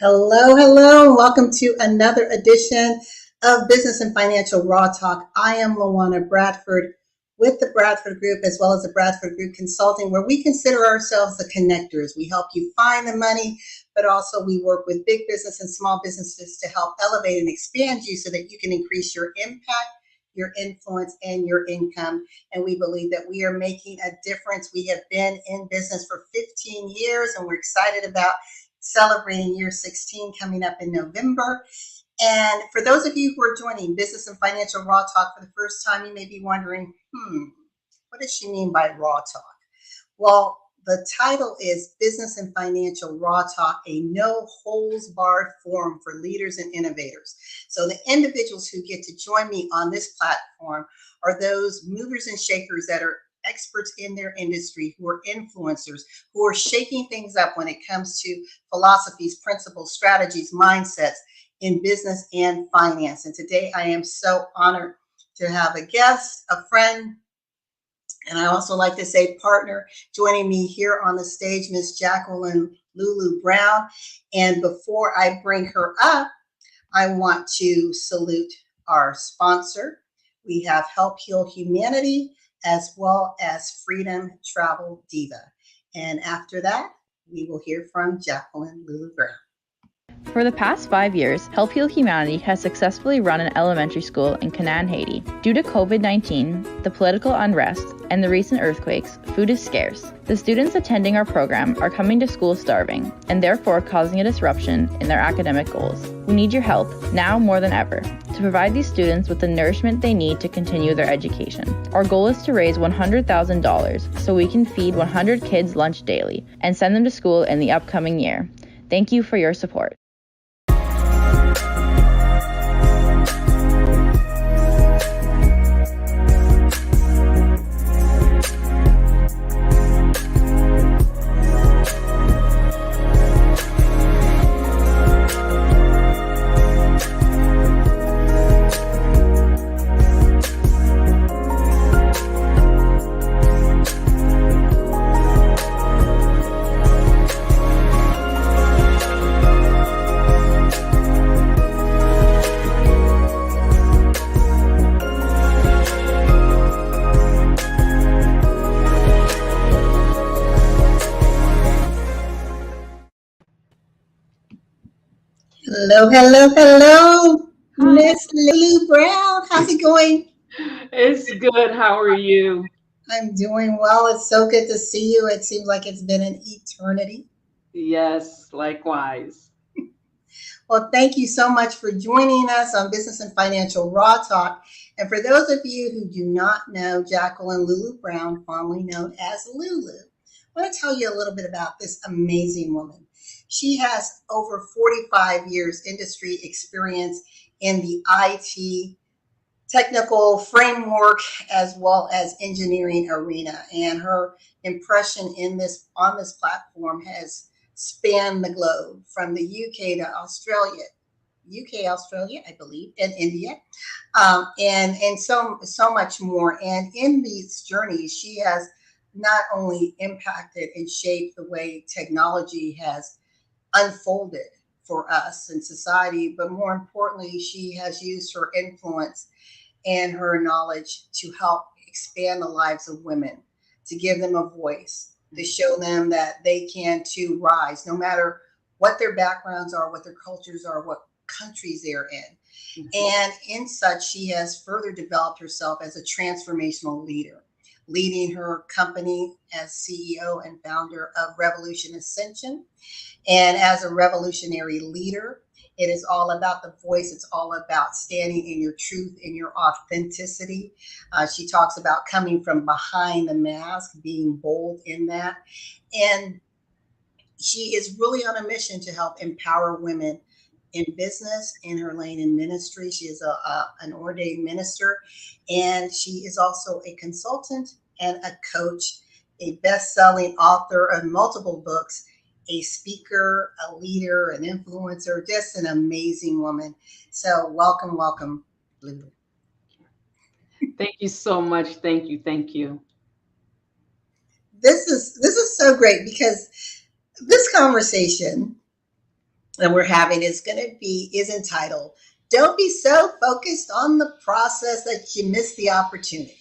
Hello, hello. Welcome to another edition of Business and Financial Raw Talk. I am LaWanna Bradford with the Bradford Group as well as the Bradford Group Consulting, where we consider ourselves the connectors. We help you find the money, but also we work with big business and small businesses to help elevate and expand you so that you can increase your impact, your influence, and your income. And we believe that we are making a difference. We have been in business for 15 years, and we're excited about celebrating year 16 coming up in November. And for those of you who are joining Business and Financial Raw Talk for the first time, you may be wondering, what does she mean by Raw Talk? Well, the title is Business and Financial Raw Talk, a no-holds-barred forum for leaders and innovators. So the individuals who get to join me on this platform are those movers and shakers that are experts in their industry, who are influencers, who are shaking things up when it comes to philosophies, principles, strategies, mindsets in business and finance. And today I am so honored to have a guest, a friend, and I also like to say partner, joining me here on the stage, Miss Jacqueline Lulu Brown. And before I bring her up, I want to salute our sponsor. We have Help Heal Humanity as well as Freedom Travel Diva. And after that, we will hear from Jacqueline Lulu Brown. For the past 5 years, Help Heal Humanity has successfully run an elementary school in Canaan, Haiti. Due to COVID-19, the political unrest, and the recent earthquakes, food is scarce. The students attending our program are coming to school starving, and therefore causing a disruption in their academic goals. We need your help, now more than ever, to provide these students with the nourishment they need to continue their education. Our goal is to raise $100,000 so we can feed 100 kids lunch daily and send them to school in the upcoming year. Thank you for your support. Hello, hello, hello, Miss Lulu Brown. How's it going? It's good. How are you? I'm doing well. It's so good to see you. It seems like it's been an eternity. Yes, likewise. Well, thank you so much for joining us on Business and Financial Raw Talk. And for those of you who do not know Jacqueline Lulu Brown, formerly known as Lulu, I want to tell you a little bit about this amazing woman. She has over 45 years industry experience in the IT, technical framework, as well as engineering arena. And her impression on this platform has spanned the globe from the UK to Australia, I believe, and India, and so much more. And in these journeys, she has not only impacted and shaped the way technology has unfolded for us in society, but more importantly, she has used her influence and her knowledge to help expand the lives of women, to give them a voice, to show them that they can too rise, no matter what their backgrounds are, what their cultures are, what countries they're in. And in such, she has further developed herself as a transformational leader, leading her company as CEO and founder of Revolution Ascension. And as a revolutionary leader, it is all about the voice. It's all about standing in your truth, in your authenticity. She talks about coming from behind the mask, being bold in that. And she is really on a mission to help empower women in business, in her lane in ministry. She is an ordained minister, and she is also a consultant and a coach, a best-selling author of multiple books, a speaker, a leader, an influencer, just an amazing woman. So welcome, Lulu. Thank you so much. Thank you. This is so great because this conversation that we're having is entitled, Don't Be So Focused on the Process That You Miss the Opportunity,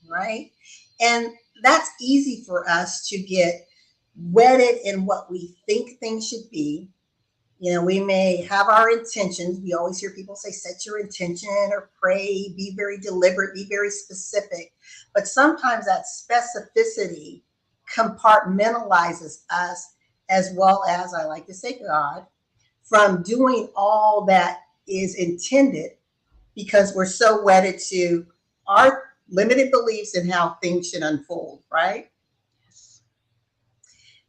right? And that's easy for us to get wedded in what we think things should be. You know, we may have our intentions. We always hear people say, set your intention or pray, be very deliberate, be very specific. But sometimes that specificity compartmentalizes us, as well as, I like to say, God, from doing all that is intended, because we're so wedded to our limited beliefs in how things should unfold, right? Yes.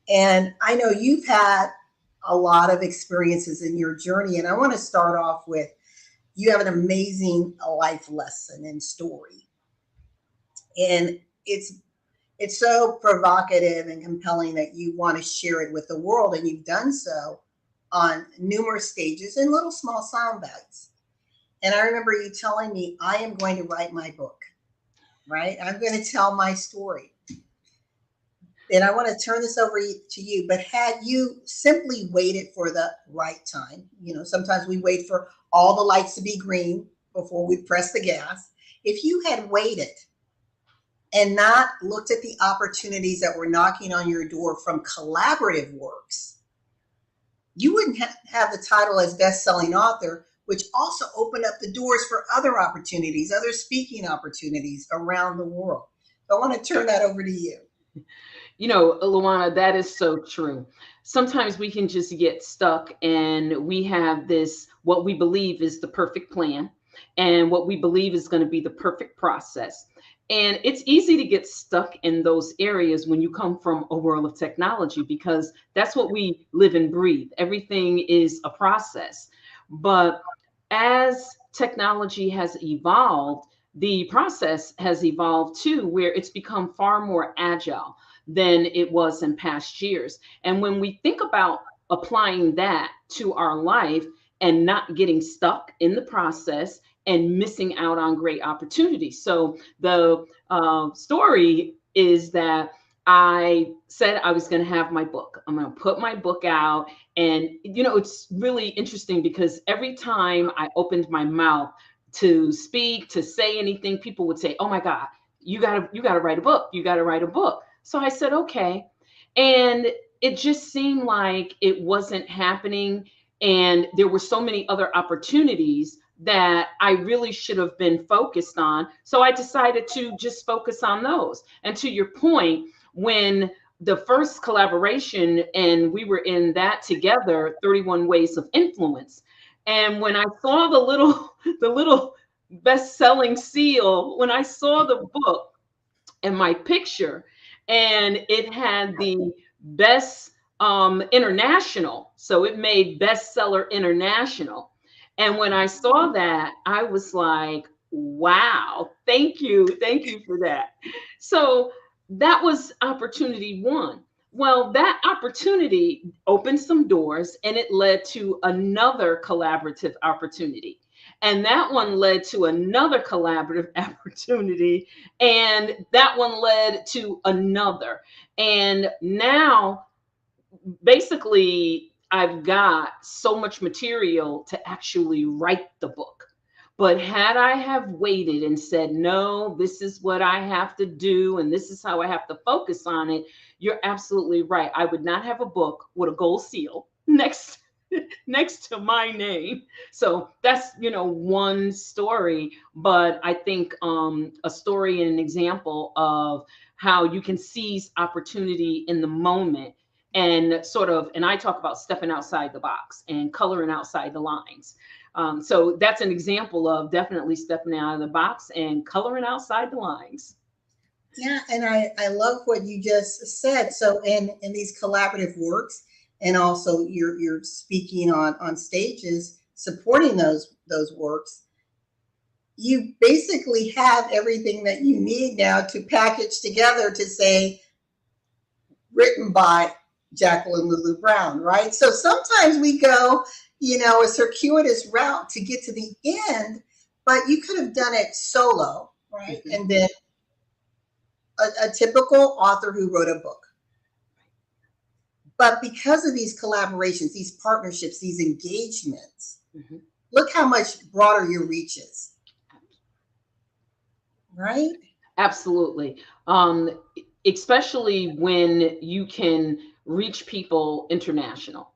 And I know you've had a lot of experiences in your journey, and I want to start off with, you have an amazing life lesson and story. And it's so provocative and compelling that you want to share it with the world, and you've done so on numerous stages in little small sound bites. And I remember you telling me, I am going to write my book, right? I'm going to tell my story. And I want to turn this over to you, but had you simply waited for the right time, you know, sometimes we wait for all the lights to be green before we press the gas. If you had waited and not looked at the opportunities that were knocking on your door from collaborative works, you wouldn't have the title as best-selling author, which also opened up the doors for other opportunities, other speaking opportunities around the world. So I want to turn that over to you. You know, LaWanna, that is so true. Sometimes we can just get stuck and we have this, what we believe is the perfect plan and what we believe is going to be the perfect process. And it's easy to get stuck in those areas when you come from a world of technology, because that's what we live and breathe. Everything is a process. But as technology has evolved, the process has evolved too, where it's become far more agile than it was in past years. And when we think about applying that to our life and not getting stuck in the process and missing out on great opportunities. So the story is that I said I was going to have my book. I'm going to put my book out. And, you know, it's really interesting because every time I opened my mouth to speak, to say anything, people would say, oh my God, you gotta write a book. You gotta write a book. So I said, okay. And it just seemed like it wasn't happening. And there were so many other opportunities that I really should have been focused on. So I decided to just focus on those. And to your point, when the first collaboration and we were in that together, 31 Ways of Influence. And when I saw the little best-selling seal, when I saw the book and my picture, and it had the best international, so it made bestseller international. And when I saw that, I was like, wow, thank you for that. So that was opportunity one. Well, that opportunity opened some doors and it led to another collaborative opportunity. And that one led to another collaborative opportunity. And that one led to another. And now, basically, I've got so much material to actually write the book. But had I have waited and said, no, this is what I have to do, and this is how I have to focus on it, you're absolutely right. I would not have a book with a gold seal next to my name. So that's, you know, one story, but I think a story and an example of how you can seize opportunity in the moment and sort of, and I talk about stepping outside the box and coloring outside the lines. So that's an example of definitely stepping out of the box and coloring outside the lines. Yeah, and I love what you just said. So in these collaborative works, and also you're speaking on stages supporting those works, you basically have everything that you need now to package together to say written by Jacqueline Lulu Brown, right? So sometimes we go, you know, a circuitous route to get to the end, but you could have done it solo, right? Mm-hmm. And then a typical author who wrote a book. But because of these collaborations, these partnerships, these engagements, Mhm. look how much broader your reach is, right? Absolutely. Especially when you can reach people international.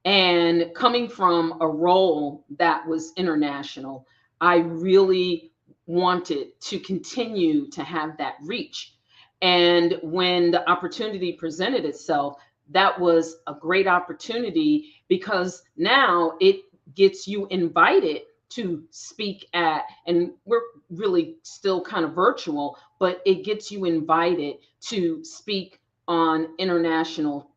And coming from a role that was international, I really wanted to continue to have that reach. And when the opportunity presented itself, that was a great opportunity because now it gets you invited to speak at, and we're really still kind of virtual, but it gets you invited to speak on international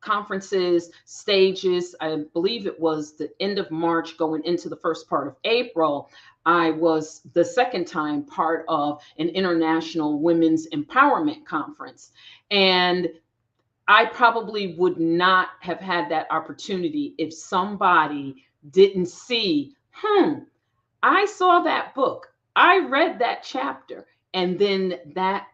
conferences, stages. I believe it was the end of March going into the first part of April. I was the second time part of an international women's empowerment conference. And I probably would not have had that opportunity if somebody didn't see, I saw that book, I read that chapter, and then that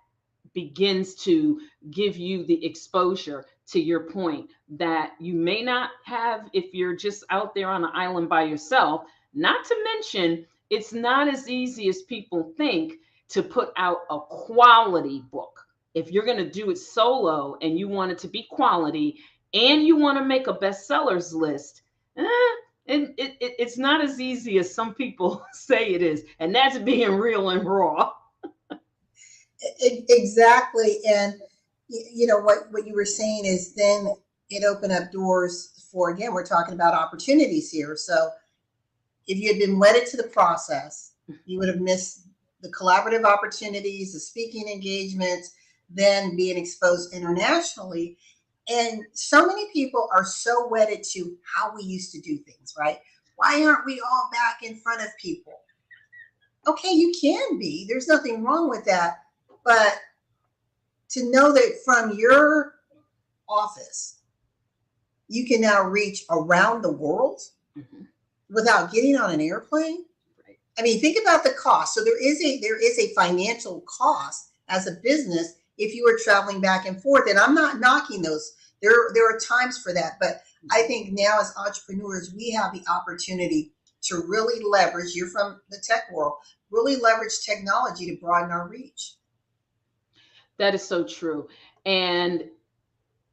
begins to give you the exposure to your point that you may not have if you're just out there on an island by yourself. Not to mention, it's not as easy as people think to put out a quality book. If you're going to do it solo and you want it to be quality and you want to make a bestsellers list, it's not as easy as some people say it is. And that's being real and raw. Exactly. And you know what you were saying is then it opened up doors for, again, we're talking about opportunities here. So if you had been wedded to the process, you would have missed the collaborative opportunities, the speaking engagements, then being exposed internationally. And so many people are so wedded to how we used to do things, right? Why aren't we all back in front of people? Okay, you can be. There's nothing wrong with that. But to know that from your office, you can now reach around the world Mhm. without getting on an airplane. Right. I mean, think about the cost. So there is a financial cost as a business if you are traveling back and forth. And I'm not knocking those. There are times for that, but I think now as entrepreneurs, we have the opportunity to really leverage. You're from the tech world, really leverage technology to broaden our reach. That is so true. And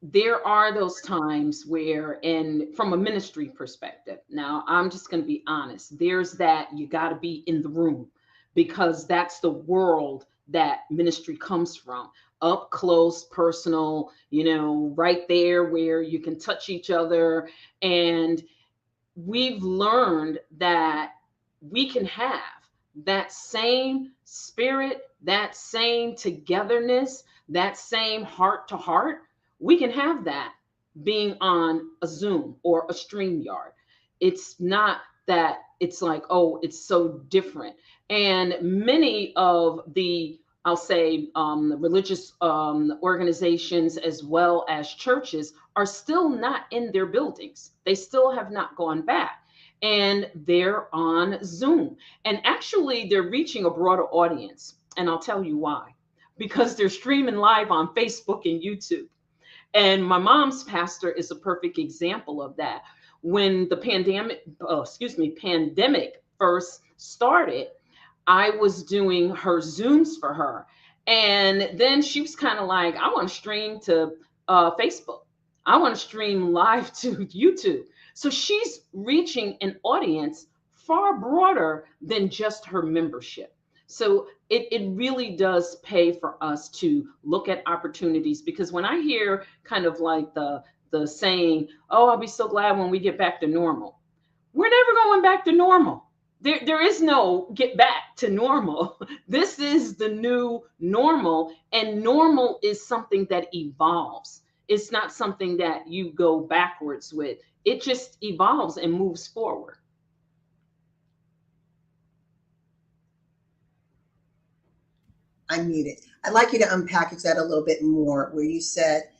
there are those times where, and from a ministry perspective, now I'm just going to be honest, there's that you got to be in the room because that's the world that ministry comes from. Up close, personal, right there where you can touch each other. And we've learned that we can have that same spirit, that same togetherness, that same heart to heart. We can have that being on a Zoom or a StreamYard. It's not that it's like, oh, it's so different. And many of the, I'll say, religious organizations as well as churches are still not in their buildings. They still have not gone back. And they're on Zoom. And actually, they're reaching a broader audience. And I'll tell you why. Because they're streaming live on Facebook and YouTube. And my mom's pastor is a perfect example of that. When the pandemic first started, I was doing her Zooms for her. And then she was kind of like, I want to stream to Facebook. I want to stream live to YouTube. So she's reaching an audience far broader than just her membership. So it really does pay for us to look at opportunities, because when I hear kind of like the saying, oh, I'll be so glad when we get back to normal. We're never going back to normal. There is no get back to normal. This is the new normal, and normal is something that evolves. It's not something that you go backwards with. It just evolves and moves forward. I'm muted. I'd like you to unpackage that a little bit more, where you said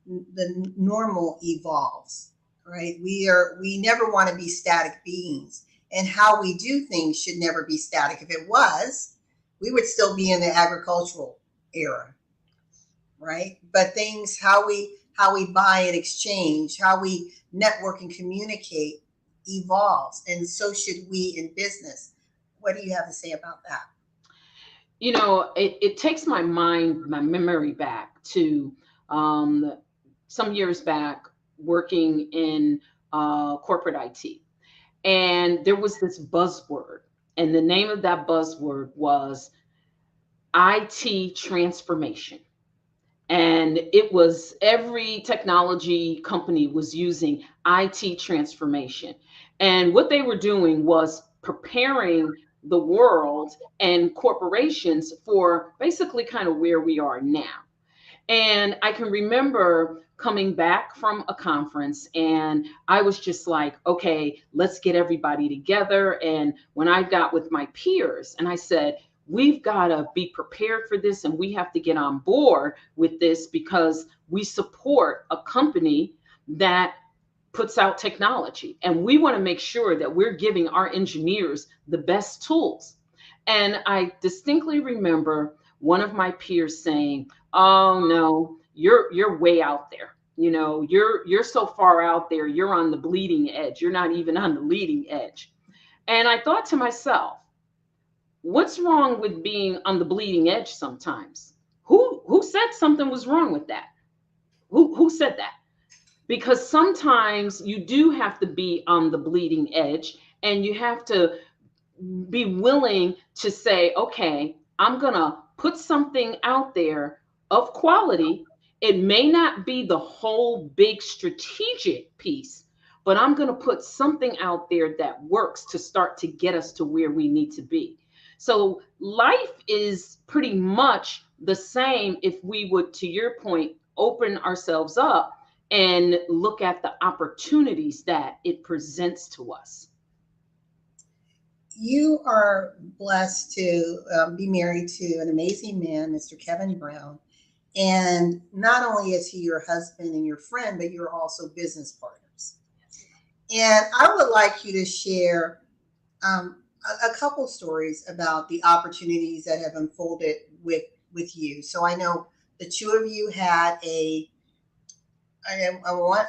the normal evolves, right? We never want to be static beings, and how we do things should never be static. If it was, we would still be in the agricultural era, right? But things, how we how we buy and exchange, how we network and communicate evolves. And so should we in business. What do you have to say about that? It takes my memory back to um, some years back working in corporate IT. And there was this buzzword, and the name of that buzzword was IT transformation. And it was every technology company was using IT transformation. And what they were doing was preparing the world and corporations for basically kind of where we are now. And I can remember coming back from a conference and I was just like, okay, let's get everybody together. And when I got with my peers and I said, we've got to be prepared for this and we have to get on board with this because we support a company that puts out technology and we want to make sure that we're giving our engineers the best tools. And I distinctly remember one of my peers saying, "Oh no, you're way out there. You're so far out there. You're on the bleeding edge. You're not even on the leading edge." And I thought to myself, what's wrong with being on the bleeding edge sometimes? Who said something was wrong with that? Who said that? Because sometimes you do have to be on the bleeding edge and you have to be willing to say, okay, I'm going to put something out there of quality. It may not be the whole big strategic piece, but I'm going to put something out there that works to start to get us to where we need to be. So life is pretty much the same if we would, to your point, open ourselves up and look at the opportunities that it presents to us. You are blessed to be married to an amazing man, Mr. Kevin Brown. And not only is he your husband and your friend, but you're also business partners. And I would like you to share a couple stories about the opportunities that have unfolded with you. So I know the two of you had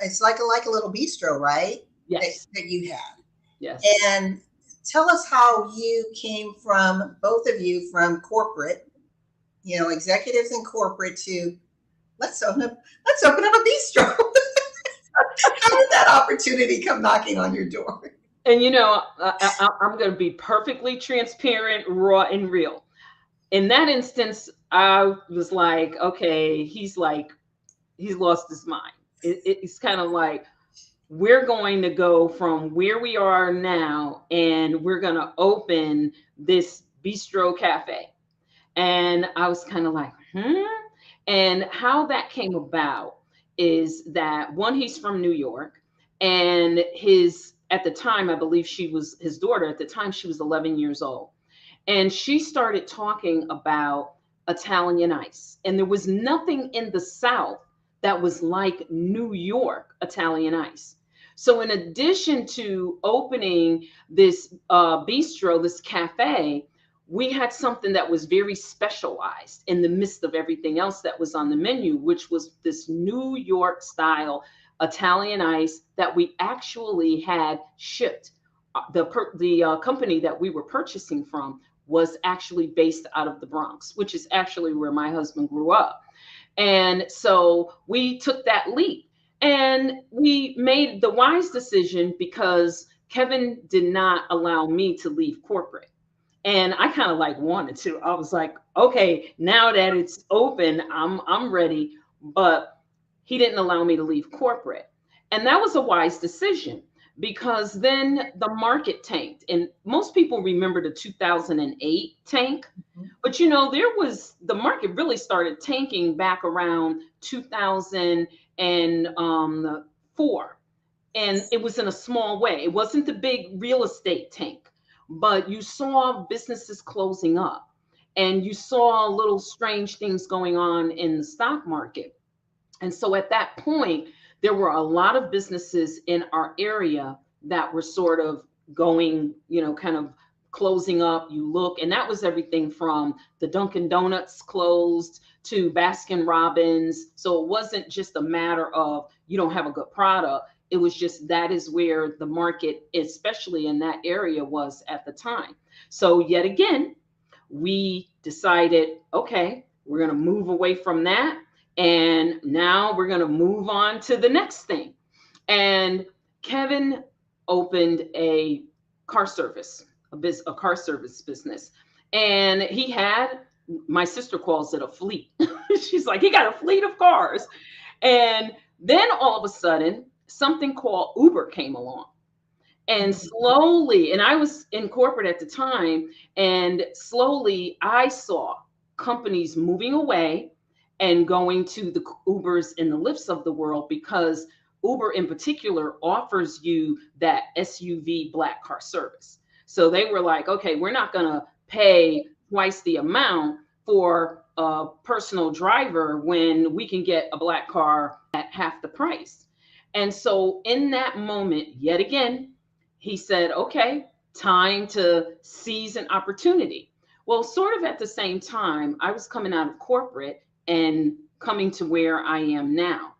it's like a little bistro, right? Yes. That you had. Yes. And tell us how you came from, both of you, from corporate, executives in corporate, to let's open up a bistro. How did that opportunity come knocking on your door? And I'm going to be perfectly transparent, raw, and real. In that instance, I was like, okay, he's lost his mind. It's kind of like, we're going to go from where we are now and we're going to open this bistro cafe. And I was kind of like, And how that came about is that one, he's from New York, and at the time, I believe his daughter, at the time, she was 11 years old. And she started talking about Italian ice. And there was nothing in the South that was like New York Italian ice. So in addition to opening this bistro, this cafe, we had something that was very specialized in the midst of everything else that was on the menu, which was this New York style Italian ice that we actually had shipped. The company that we were purchasing from was actually based out of the Bronx, which is actually where my husband grew up. And so we took that leap and we made the wise decision because Kevin did not allow me to leave corporate. And I kind of wanted to. I was like, okay, now that it's open, I'm ready. But he didn't allow me to leave corporate. And that was a wise decision because then the market tanked. And most people remember the 2008 tank. Mhm. But the market really started tanking back around 2004. And it was in a small way. It wasn't the big real estate tank, but you saw businesses closing up and you saw little strange things going on in the stock market. And so at that point, there were a lot of businesses in our area that were sort of going, kind of closing up, you look, and that was everything from the Dunkin' Donuts closed to Baskin Robbins. So it wasn't just a matter of you don't have a good product. It was just that is where the market, especially in that area, was at the time. So yet again, we decided, okay, we're going to move away from that. And now we're going to move on to the next thing. And Kevin opened a car service, a car service business. And he had, my sister calls it a fleet. She's like, he got a fleet of cars. And then all of a sudden, something called Uber came along. And slowly, and I was in corporate at the time, and slowly I saw companies moving away and going to the Ubers and the Lyfts of the world, because Uber in particular offers you that SUV black car service. So they were like, okay, we're not going to pay twice the amount for a personal driver when we can get a black car at half the price. And so in that moment, yet again, he said, okay, time to seize an opportunity. Well, sort of at the same time, I was coming out of corporate and coming to where I am now.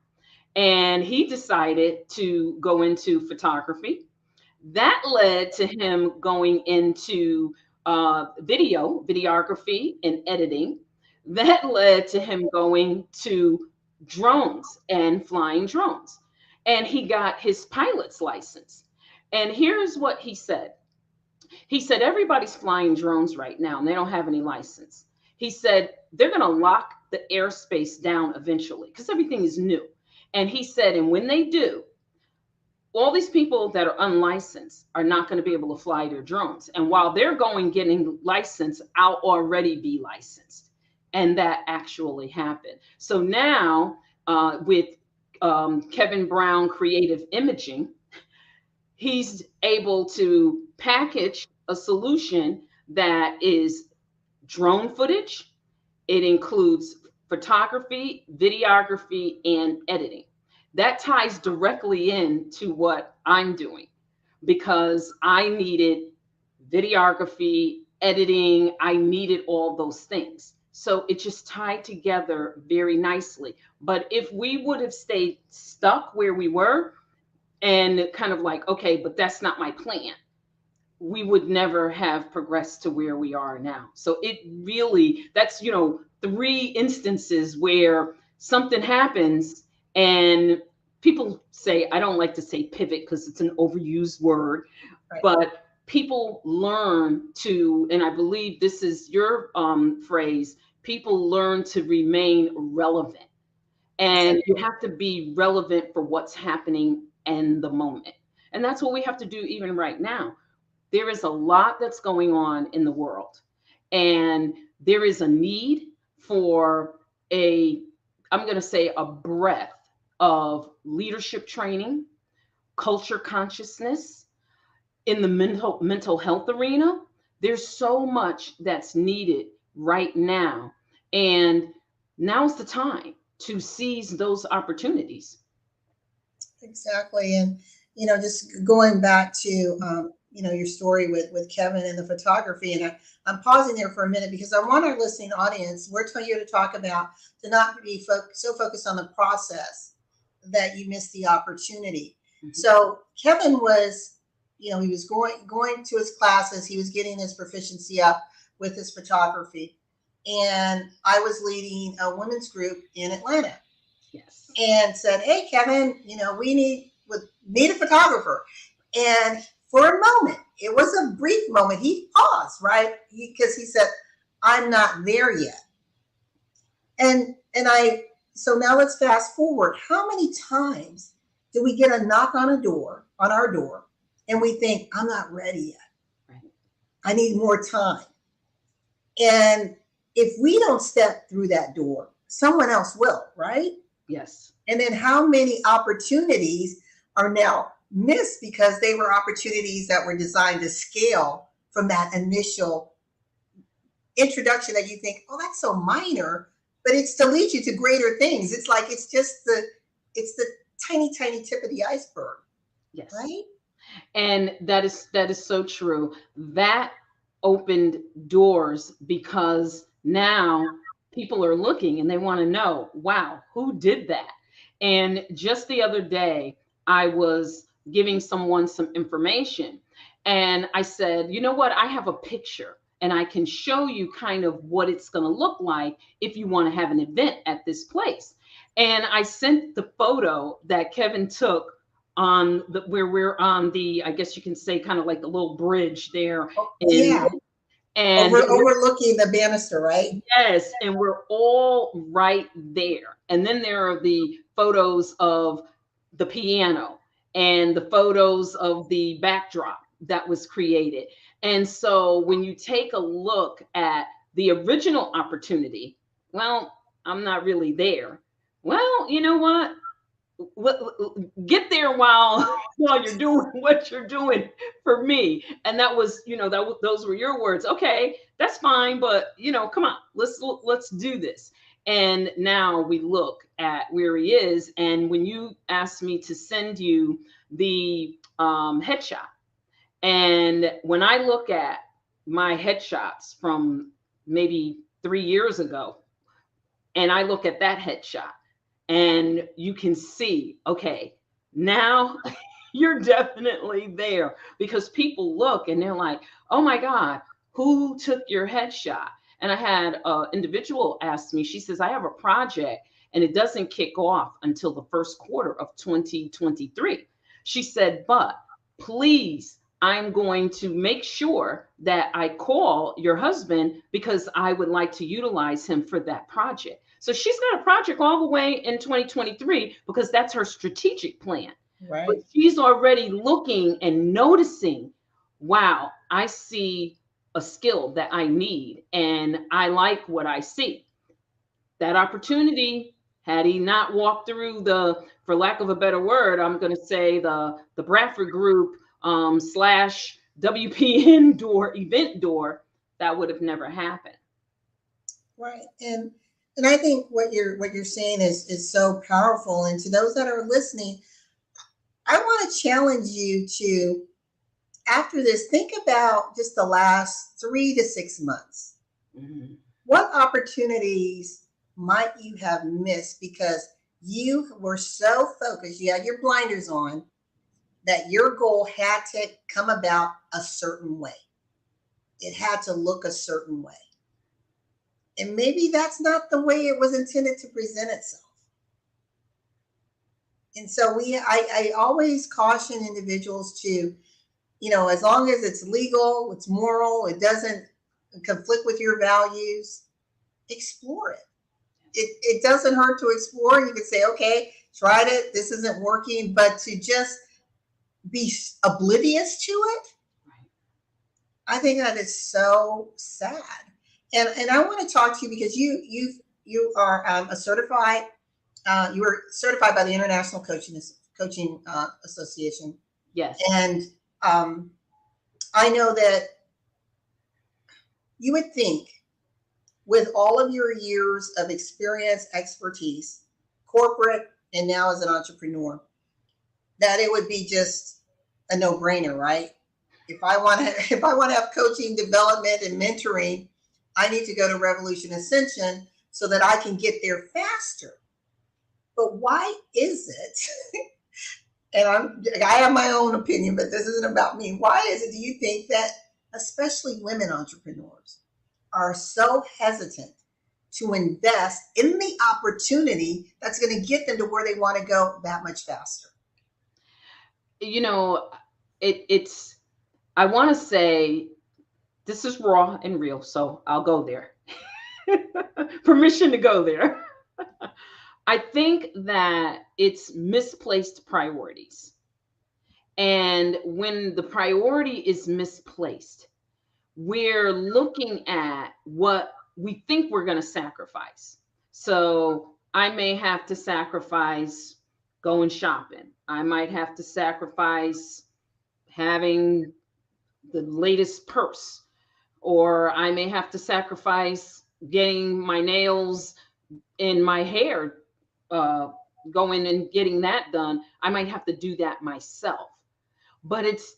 And he decided to go into photography. That led to him going into videography and editing. That led to him going to drones and flying drones. And he got his pilot's license. And here's what he said. He said, everybody's flying drones right now and they don't have any license. He said, they're going to lock the airspace down eventually because everything is new. And he said, and when they do, all these people that are unlicensed are not going to be able to fly their drones. And while they're going getting licensed, I'll already be licensed. And that actually happened. So now with Kevin Brown Creative Imaging, he's able to package a solution that is drone footage. It includes photography, videography, and editing. That ties directly into what I'm doing because I needed videography, editing, I needed all those things. So it just tied together very nicely. But if we would have stayed stuck where we were and kind of like, okay, but that's not my plan, we would never have progressed to where we are now. So it really, that's, 3 instances where something happens and people say, I don't like to say pivot because it's an overused word, right. But people learn to, and I believe this is your phrase, people learn to remain relevant. And you have to be relevant for what's happening in the moment. And that's what we have to do even right now. There is a lot that's going on in the world. And there is a need for I'm going to say a breadth of leadership training, culture consciousness in the mental health arena. There's so much that's needed right now. And now's the time to seize those opportunities. Exactly. And, just going back to, your story with Kevin and the photography. And I'm pausing there for a minute because I want our listening audience, we're here to talk about to not be so focused on the process that you miss the opportunity. Mm-hmm. So Kevin was, he was going to his classes. He was getting his proficiency up with his photography. And I was leading a women's group in Atlanta. Yes. And said, hey, Kevin, we need a photographer. And for a moment, it was a brief moment, he paused, right? Because he said, I'm not there yet. So now let's fast forward. How many times do we get a knock on our door, and we think, I'm not ready yet. Right. I need more time. And if we don't step through that door, someone else will, right? Yes. And then how many opportunities are now missed because they were opportunities that were designed to scale from that initial introduction that you think, oh, that's so minor, but it's to lead you to greater things. It's like, it's the tiny tip of the iceberg. Yes. Right. And that is so true. That opened doors because now people are looking and they want to know, wow, who did that? And just the other day, I was giving someone some information and I said, you know what? I have a picture and I can show you kind of what it's going to look like if you want to have an event at this place. And I sent the photo that Kevin took on the where we're on the, I guess you can say, kind of like the little bridge there. Yeah, And overlooking the banister, right? yes, and we're all right there. And then there are the photos of the piano and the photos of the backdrop that was created. And so when you take a look at the original opportunity, well, I'm not really there. Well, you know what? Get there while while you're doing what you're doing for me. And that was, those were your words. Okay, that's fine, but come on, let's do this. And now we look at where he is. And when you asked me to send you the headshot, and when I look at my headshots from maybe 3 years ago, and I look at that headshot, and you can see, okay, now you're definitely there, because people look and they're like, oh my God, who took your headshot? And I had an individual ask me, she says, I have a project and it doesn't kick off until the first quarter of 2023. She said, but please, I'm going to make sure that I call your husband because I would like to utilize him for that project. So she's got a project all the way in 2023 because that's her strategic plan. Right. But she's already looking and noticing, wow, I see a skill that I need and I like what I see. That opportunity, had he not walked through the, for lack of a better word, I'm going to say the Bradford Group / WPN door, event door, that would have never happened. Right. And I think what you're saying is so powerful. And to those that are listening, I want to challenge you to, after this, think about just the last 3 to 6 months. Mm-hmm. What opportunities might you have missed because you were so focused, you had your blinders on, that your goal had to come about a certain way. It had to look a certain way. And maybe that's not the way it was intended to present itself. And so I always caution individuals to, as long as it's legal, it's moral, it doesn't conflict with your values, explore it. It doesn't hurt to explore. You could say, okay, tried it, this isn't working, but to just be oblivious to it, I think that is so sad. And I want to talk to you because you are a certified. You were certified by the International Coaching Association. Yes. And I know that you would think, with all of your years of experience, expertise, corporate, and now as an entrepreneur, that it would be just a no-brainer, right? If I want to have coaching, development, and mentoring, I need to go to Revolution Ascension so that I can get there faster. But why is it? And I have my own opinion, but this isn't about me. Why is it, do you think, that especially women entrepreneurs are so hesitant to invest in the opportunity that's going to get them to where they want to go that much faster? It's, I want to say, this is raw and real, so I'll go there. Permission to go there. I think that it's misplaced priorities. And when the priority is misplaced, we're looking at what we think we're going to sacrifice. So I may have to sacrifice going shopping. I might have to sacrifice having the latest purse, or I may have to sacrifice getting my nails and my hair, going and getting that done. I might have to do that myself. But it's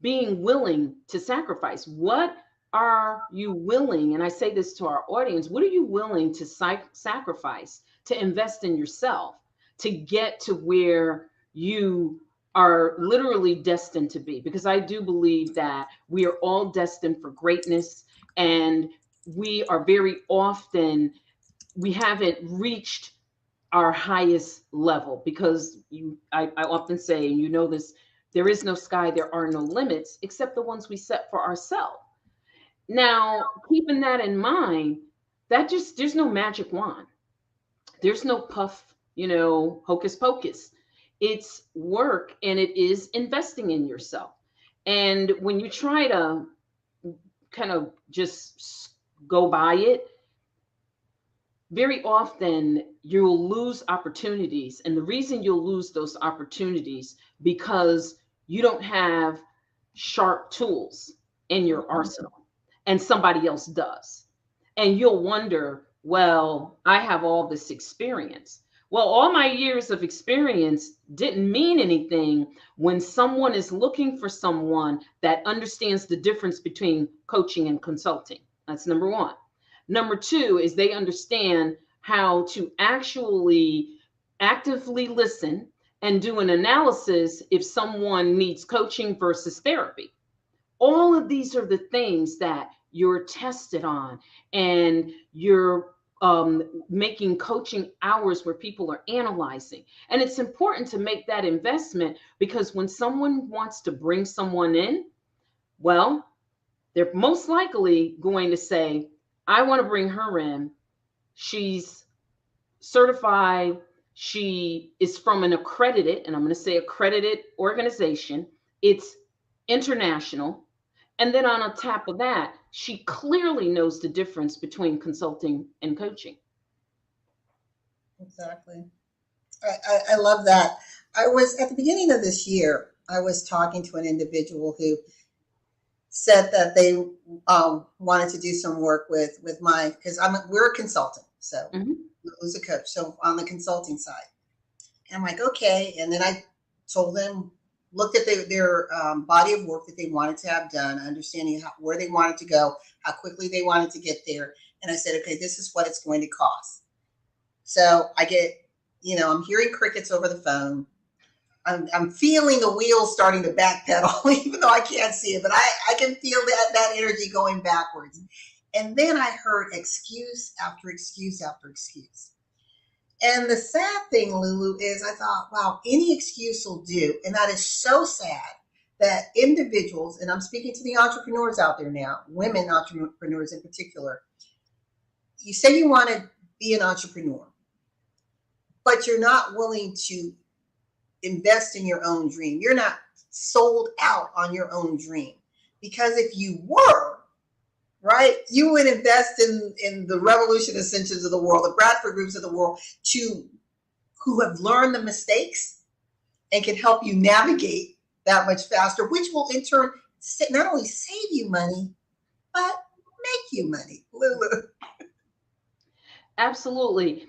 being willing to sacrifice. What are you willing, and I say this to our audience, what are you willing to sacrifice to invest in yourself to get to where you are literally destined to be? Because I do believe that we are all destined for greatness, and we are very often, we haven't reached our highest level because I often say, and you know this, there is no sky, there are no limits except the ones we set for ourselves. Now, keeping that in mind, that just, there's no magic wand. There's no puff, hocus pocus. It's work, and it is investing in yourself. And when you try to kind of just go by it, very often you'll lose opportunities. And the reason you'll lose those opportunities because you don't have sharp tools in your arsenal and somebody else does. And you'll wonder, well, I have all this experience. Well, all my years of experience didn't mean anything when someone is looking for someone that understands the difference between coaching and consulting. That's number one. Number two is they understand how to actually actively listen and do an analysis if someone needs coaching versus therapy. All of these are the things that you're tested on, and you're making coaching hours where people are analyzing. And it's important to make that investment because when someone wants to bring someone in, well, they're most likely going to say, I want to bring her in. She's certified. She is from an accredited, and I'm going to say accredited organization. It's international. And then on top of that, she clearly knows the difference between consulting and coaching. Exactly. I love that. I was at the beginning of this year, I was talking to an individual who said that they wanted to do some work with my, because we're a consultant, so who's a coach, so on the consulting side. And I'm like, okay. And then I told them, looked at their body of work that they wanted to have done, understanding where they wanted to go, how quickly they wanted to get there. And I said, okay, this is what it's going to cost. So I get, I'm hearing crickets over the phone. I'm feeling the wheels starting to backpedal, even though I can't see it, but I can feel that energy going backwards. And then I heard excuse after excuse after excuse. And the sad thing, Lulu, is I thought, wow, any excuse will do. And that is so sad that individuals, and I'm speaking to the entrepreneurs out there now, women entrepreneurs in particular, you say you want to be an entrepreneur, but you're not willing to invest in your own dream. You're not sold out on your own dream. Because if you were, right, you would invest in the Revolution Ascensions of the world, the Bradford Groups of the world, who have learned the mistakes and can help you navigate that much faster, which will in turn not only save you money, but make you money. Lulu. Absolutely.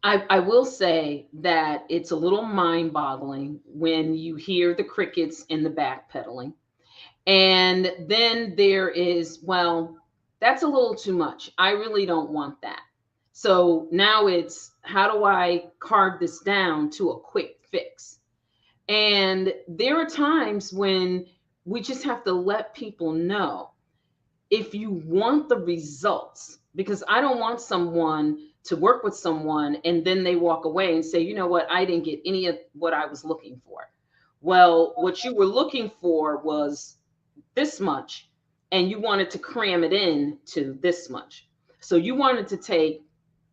I will say that it's a little mind-boggling when you hear the crickets in the backpedaling. And then there is, well, that's a little too much. I really don't want that. So now it's, how do I carve this down to a quick fix? And there are times when we just have to let people know, if you want the results, because I don't want someone to work with someone and then they walk away and say, you know what, I didn't get any of what I was looking for. Well, what you were looking for was this much, and you wanted to cram it in to this much. So you wanted to take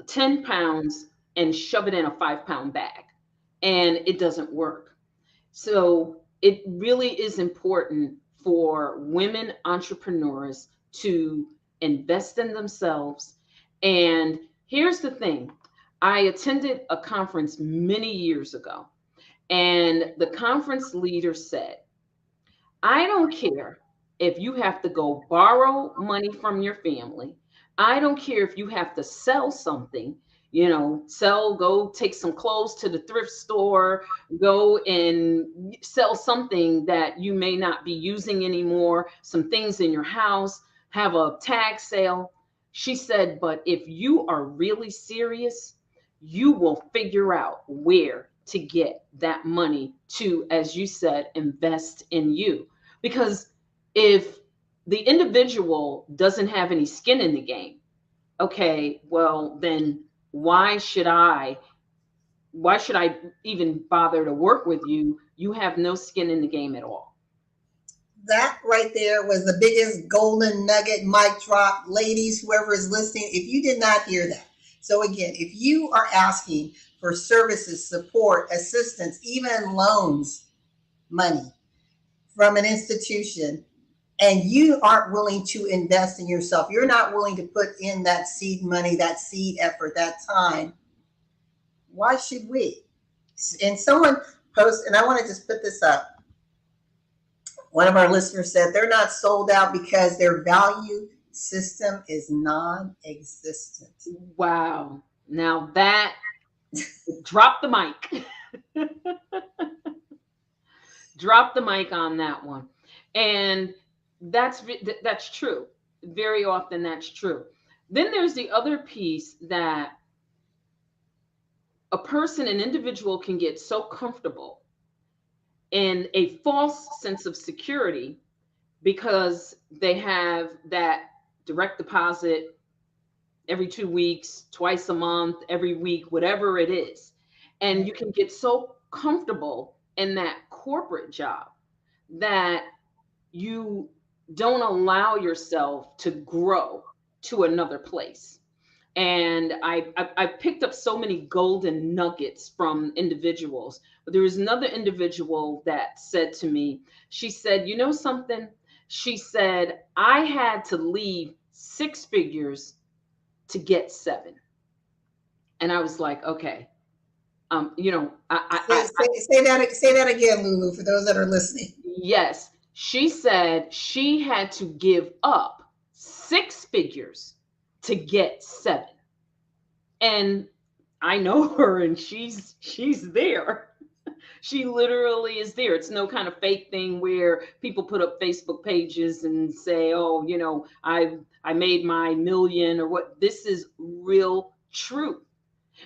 10 pounds and shove it in a 5-pound bag, and it doesn't work. So it really is important for women entrepreneurs to invest in themselves. And here's the thing. I attended a conference many years ago, and the conference leader said, I don't care if you have to go borrow money from your family. I don't care if you have to sell something. go take some clothes to the thrift store, go and sell something that you may not be using anymore, some things in your house, have a tag sale. She said, but if you are really serious, you will figure out where to get that money to, as you said, invest in you. Because if the individual doesn't have any skin in the game, okay, well, then why should I even bother to work with you? You have no skin in the game at all. That right there was the biggest golden nugget, mic drop. Ladies, whoever is listening, if you did not hear that. So again, if you are asking for services, support, assistance, even loans, money from an institution, and you aren't willing to invest in yourself, you're not willing to put in that seed money, that seed effort, that time, why should we? And someone posted, and I want to just put this up. One of our listeners said they're not sold out because their value system is non-existent. Wow. Now that, drop the mic. Drop the mic on that one. And that's true. Very often that's true. Then there's the other piece that an individual can get so comfortable in a false sense of security because they have that direct deposit every 2 weeks, twice a month, every week, whatever it is. And you can get so comfortable in that corporate job that you don't allow yourself to grow to another place. And I picked up so many golden nuggets from individuals. But there was another individual that said to me, she said, you know something? She said, I had to leave 6 figures to get 7. And I was like, okay. Say that again, Lulu, for those that are listening. Yes. She said she had to give up 6 figures to get 7. And I know her, and she's there. She literally is there. It's no kind of fake thing where people put up Facebook pages and say, oh, I made my million or what. This is real truth.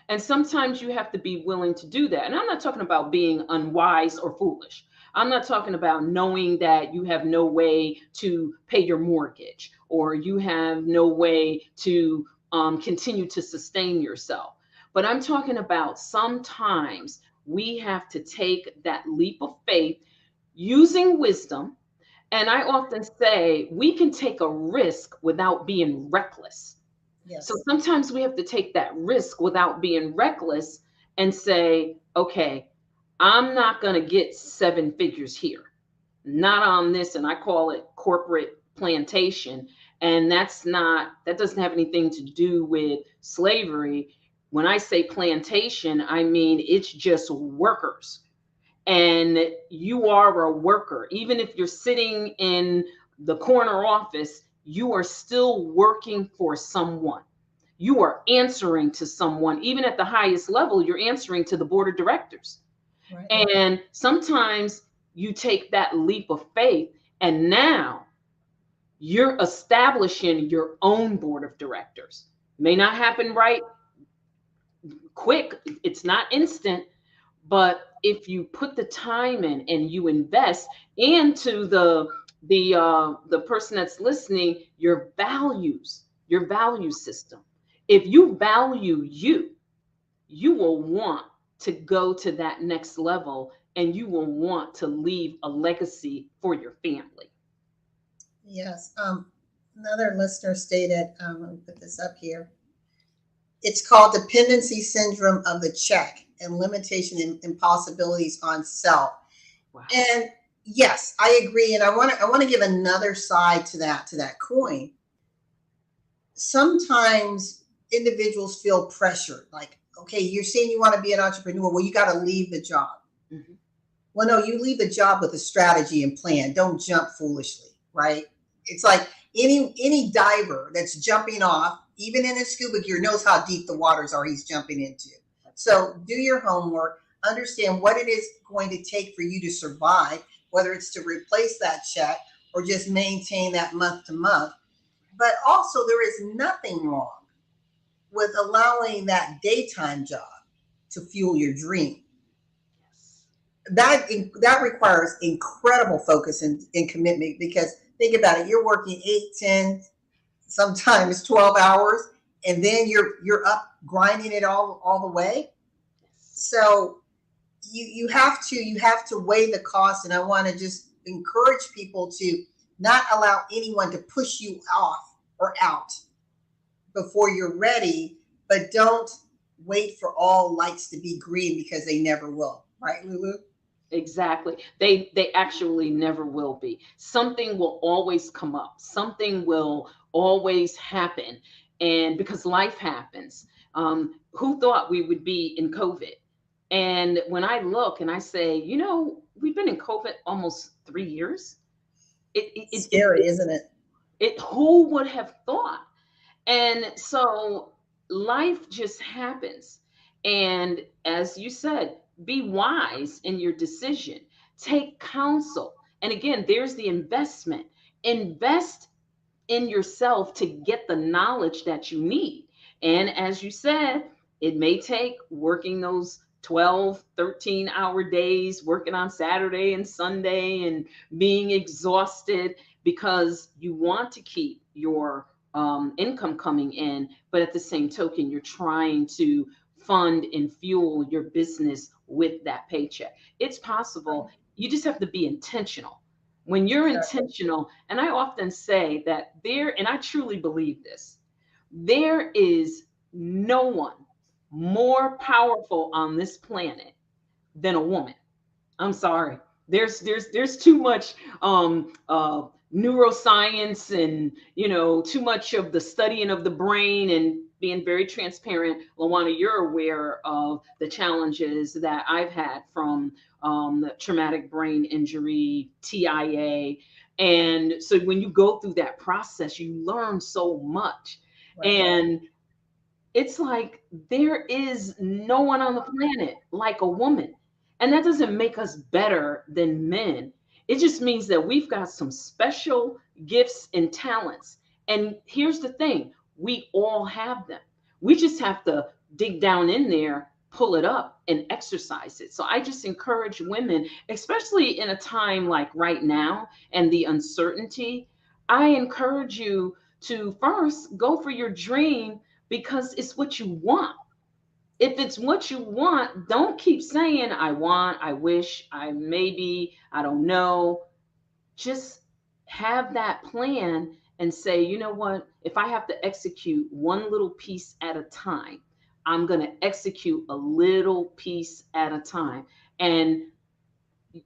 And sometimes you have to be willing to do that. And I'm not talking about being unwise or foolish. I'm not talking about knowing that you have no way to pay your mortgage or you have no way to continue to sustain yourself. But I'm talking about sometimes we have to take that leap of faith using wisdom. And I often say we can take a risk without being reckless. Yes. So sometimes we have to take that risk without being reckless and say, okay, I'm not going to get 7 figures here, not on this. And I call it corporate plantation. And that doesn't have anything to do with slavery. When I say plantation, I mean, it's just workers. And you are a worker. Even if you're sitting in the corner office, you are still working for someone. You are answering to someone. Even at the highest level, you're answering to the board of directors. Right. And sometimes you take that leap of faith and now you're establishing your own board of directors. May not happen right quick. It's not instant, but if you put the time in and you invest into the person that's listening, your value system. If you value you will want to go to that next level and you will want to leave a legacy for your family. Yes. Another listener stated, let me put this up here. It's called dependency syndrome of the check and limitation and impossibilities on self. Wow. And yes, I agree. And I want to give another side to that coin. Sometimes individuals feel pressured, like, okay, you're saying you want to be an entrepreneur. Well, you got to leave the job. Mm-hmm. Well, no, you leave the job with a strategy and plan. Don't jump foolishly, right? It's like any diver that's jumping off even in his scuba gear, knows how deep the waters are he's jumping into. So do your homework, understand what it is going to take for you to survive, whether it's to replace that check or just maintain that month to month. But also, there is nothing wrong with allowing that daytime job to fuel your dream. That requires incredible focus and commitment, because think about it, you're working 8, 10, sometimes 12 hours, and then you're up grinding it all the way. So you have to weigh the cost, and I want to just encourage people to not allow anyone to push you off or out before you're ready, but don't wait for all lights to be green, because they never will. Right, Lulu? Exactly. They actually never will be. Something will always come up. Something will always happen. And because life happens. Who thought we would be in COVID? And when I look and I say, we've been in COVID almost 3 years. Scary, isn't it? Who would have thought? And so life just happens. And as you said, be wise in your decision, take counsel. And again, there's the investment. Invest in yourself to get the knowledge that you need. And as you said, it may take working those 12, 13-hour days, working on Saturday and Sunday and being exhausted, because you want to keep your income coming in, but at the same token, you're trying to fund and fuel your business with that paycheck. It's possible. You just have to be intentional. When you're intentional, and I often say that and I truly believe this, there is no one more powerful on this planet than a woman. I'm sorry. There's too much neuroscience and too much of the studying of the brain, and being very transparent. LaWanna, you're aware of the challenges that I've had from traumatic brain injury, TIA. And so when you go through that process, you learn so much. Right. And it's like there is no one on the planet like a woman. And that doesn't make us better than men. It just means that we've got some special gifts and talents. And here's the thing, we all have them. We just have to dig down in there, pull it up, and exercise it. So I just encourage women, especially in a time like right now and the uncertainty, I encourage you to first go for your dream, because it's what you want. If it's what you want, don't keep saying, I want, I wish, I maybe, I don't know. Just have that plan and say, you know what? If I have to execute one little piece at a time, I'm going to execute a little piece at a time. And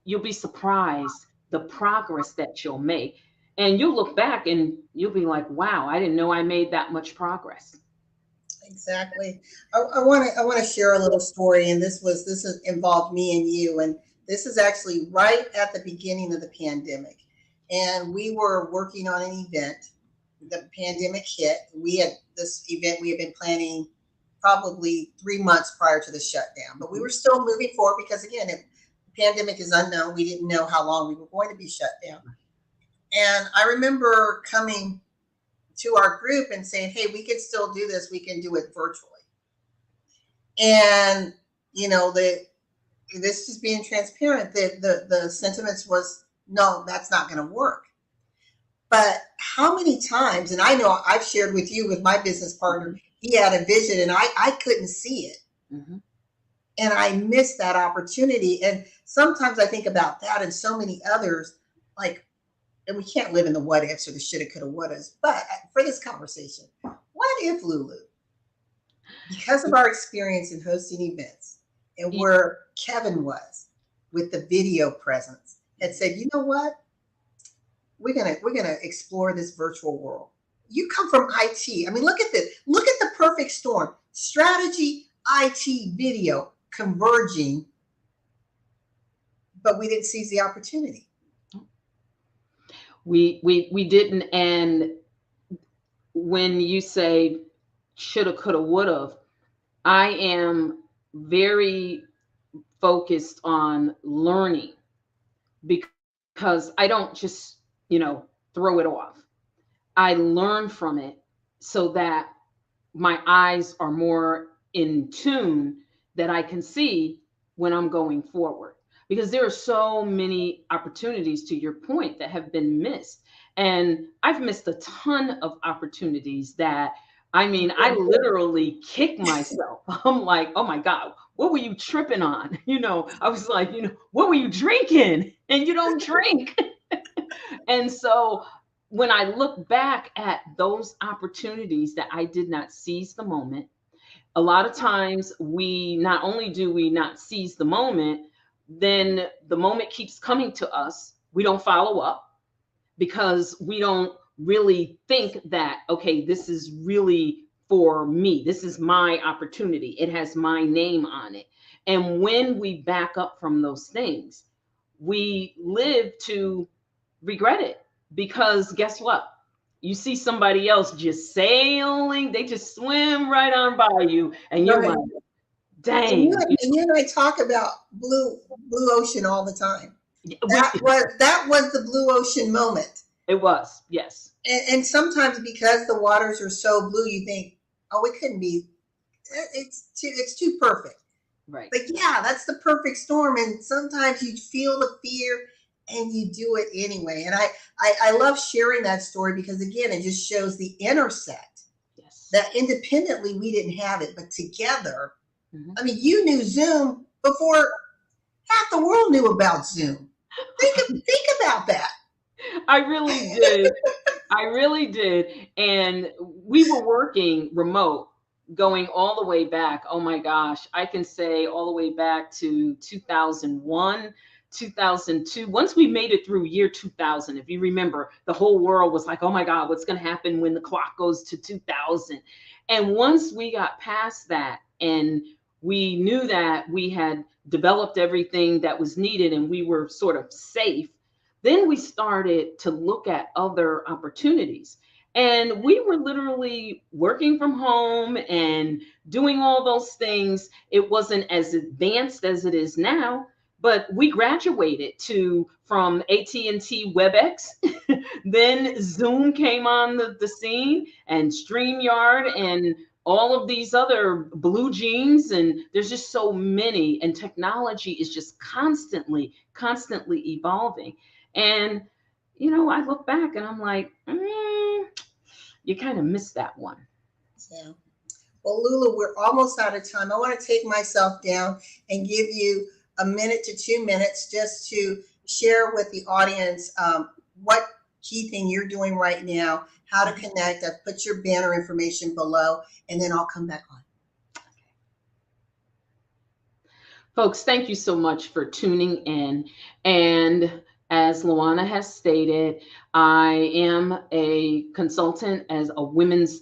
you'll be surprised the progress that you'll make. And you'll look back and you'll be like, wow, I didn't know I made that much progress. Exactly. I want to share a little story, and this has involved me and you, and this is actually right at the beginning of the pandemic, and we were working on an event. The pandemic hit. We had this event we had been planning probably 3 months prior to the shutdown, but we were still moving forward, because again, the pandemic is unknown. We didn't know how long we were going to be shut down. And I remember coming to our group and saying, hey, we can still do this. We can do it virtually. And, this is being transparent, the sentiments was, no, that's not going to work. But how many times, and I know I've shared with you, with my business partner, he had a vision and I couldn't see it. Mm-hmm. And I missed that opportunity. And sometimes I think about that and so many others, like, and we can't live in the what ifs or the shoulda, coulda, wouldas. But for this conversation, what if, Lulu, because of our experience in hosting events and where Kevin was with the video presence, had said, you know what? We're gonna explore this virtual world. You come from IT. I mean, look at this. Look at the perfect storm. Strategy, IT, video converging, but we didn't seize the opportunity. We didn't. And when you say shoulda, coulda, woulda. I am very focused on learning because I don't just, throw it off. I learn from it so that my eyes are more in tune, that I can see when I'm going forward. Because there are so many opportunities, to your point, that have been missed. And I've missed a ton of opportunities that, I mean, I literally kick myself. I'm like, oh my God, what were you tripping on? I was like, what were you drinking? And you don't drink. And so when I look back at those opportunities that I did not seize the moment, a lot of times we not only do we not seize the moment, then the moment keeps coming to us. We don't follow up because we don't really think that, okay, this is really for me. This is my opportunity. It has my name on it. And when we back up from those things, we live to regret it, because guess what? You see somebody else just sailing, they just swim right on by you, and you're Right. like, And dang. you and I talk about blue ocean all the time. We, That was the blue ocean moment. it was, yes. And sometimes because the waters are so blue, you think, oh, it couldn't be. It's too perfect. Right. But yeah, that's the perfect storm. And sometimes you feel the fear and you do it anyway. And I love sharing that story because, again, it just shows the intersect. Yes. That independently we didn't have it, but together, I mean, you knew Zoom before half the world knew about Zoom. Think about that. I really did. I really did. And we were working remote going all the way back. Oh my gosh, I can say all the way back to 2001, 2002. Once we made it through year 2000, if you remember, the whole world was like, oh my God, what's going to happen when the clock goes to 2000? And once we got past that and we knew that we had developed everything that was needed and we were sort of safe, then we started to look at other opportunities. And we were literally working from home and doing all those things. It wasn't as advanced as it is now, but we graduated from AT&T WebEx. Then Zoom came on the scene, and StreamYard, and all of these other blue jeans. And there's just so many, and technology is just constantly evolving. And I look back and I'm like, you kind of missed that one. Yeah. Well, Lulu, we're almost out of time. I want to take myself down and give you a minute to 2 minutes just to share with the audience what key thing you're doing right now, how to connect. I've put your banner information below, and then I'll come back on. Folks, thank you so much for tuning in. And as LaWanna has stated, I am a consultant, as a women's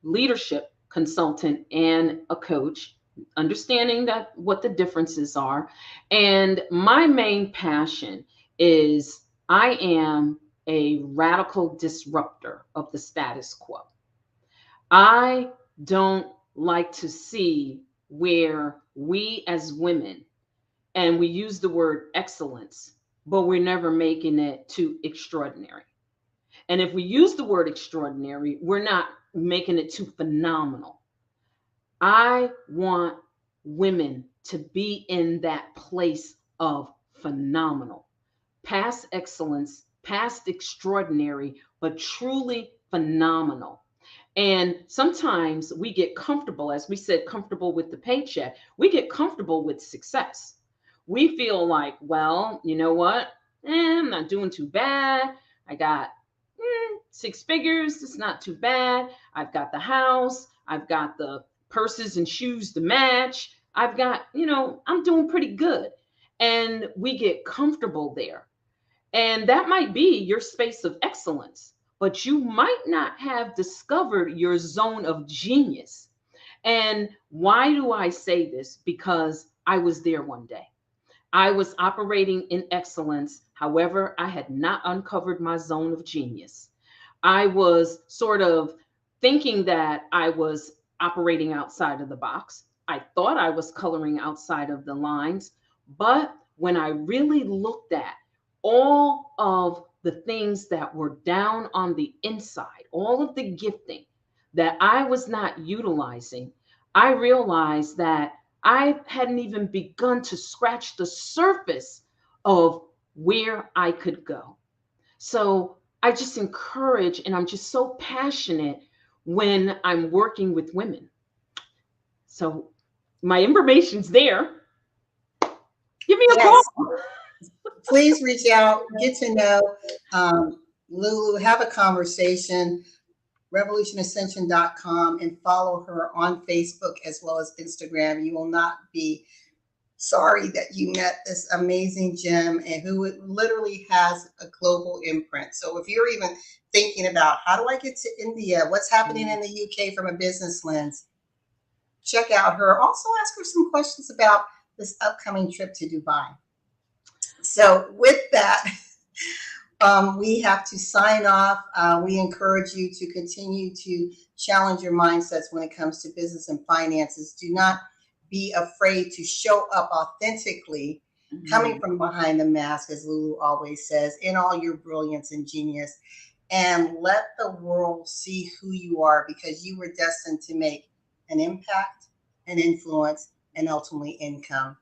leadership consultant and a coach, understanding that what the differences are. And my main passion is I am a radical disruptor of the status quo. I don't like to see where we as women, and we use the word excellence, but we're never making it to extraordinary. And if we use the word extraordinary, we're not making it too phenomenal. I want women to be in that place of phenomenal, past excellence, past extraordinary, but truly phenomenal. And sometimes we get comfortable, as we said, comfortable with the paycheck. We get comfortable with success. We feel like, well, you know what? I'm not doing too bad. I got 6 figures. It's not too bad. I've got the house. I've got the purses and shoes to match. I've got, I'm doing pretty good. And we get comfortable there. And that might be your space of excellence, but you might not have discovered your zone of genius. And why do I say this? Because I was there one day. I was operating in excellence. However, I had not uncovered my zone of genius. I was sort of thinking that I was operating outside of the box. I thought I was coloring outside of the lines. But when I really looked at all of the things that were down on the inside, all of the gifting that I was not utilizing, I realized that I hadn't even begun to scratch the surface of where I could go. So I just encourage, and I'm just so passionate when I'm working with women. So my information's there. Give me a Yes, call. please reach out, get to know Lulu, have a conversation, revolutionascension.com, and follow her on Facebook as well as Instagram. You will not be sorry that you met this amazing gem and who literally has a global imprint. So if you're even thinking about how do I get to India, what's happening in the UK from a business lens, check out her. Also ask her some questions about this upcoming trip to Dubai. So with that, we have to sign off. We encourage you to continue to challenge your mindsets when it comes to business and finances. Do not be afraid to show up authentically, coming from behind the mask, as Lulu always says, in all your brilliance and genius. And let the world see who you are, because you were destined to make an impact, an influence, and ultimately income.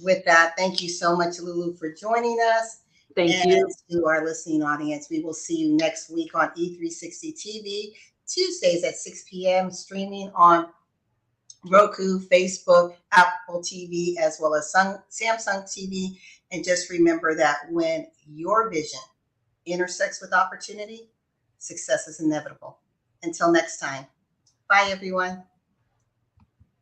With that, thank you so much, Lulu, for joining us. Thank you. To our listening audience, we will see you next week on E360 TV, Tuesdays at 6 p.m., streaming on Roku, Facebook, Apple TV, as well as Samsung TV. And just remember that when your vision intersects with opportunity, success is inevitable. Until next time, bye, everyone.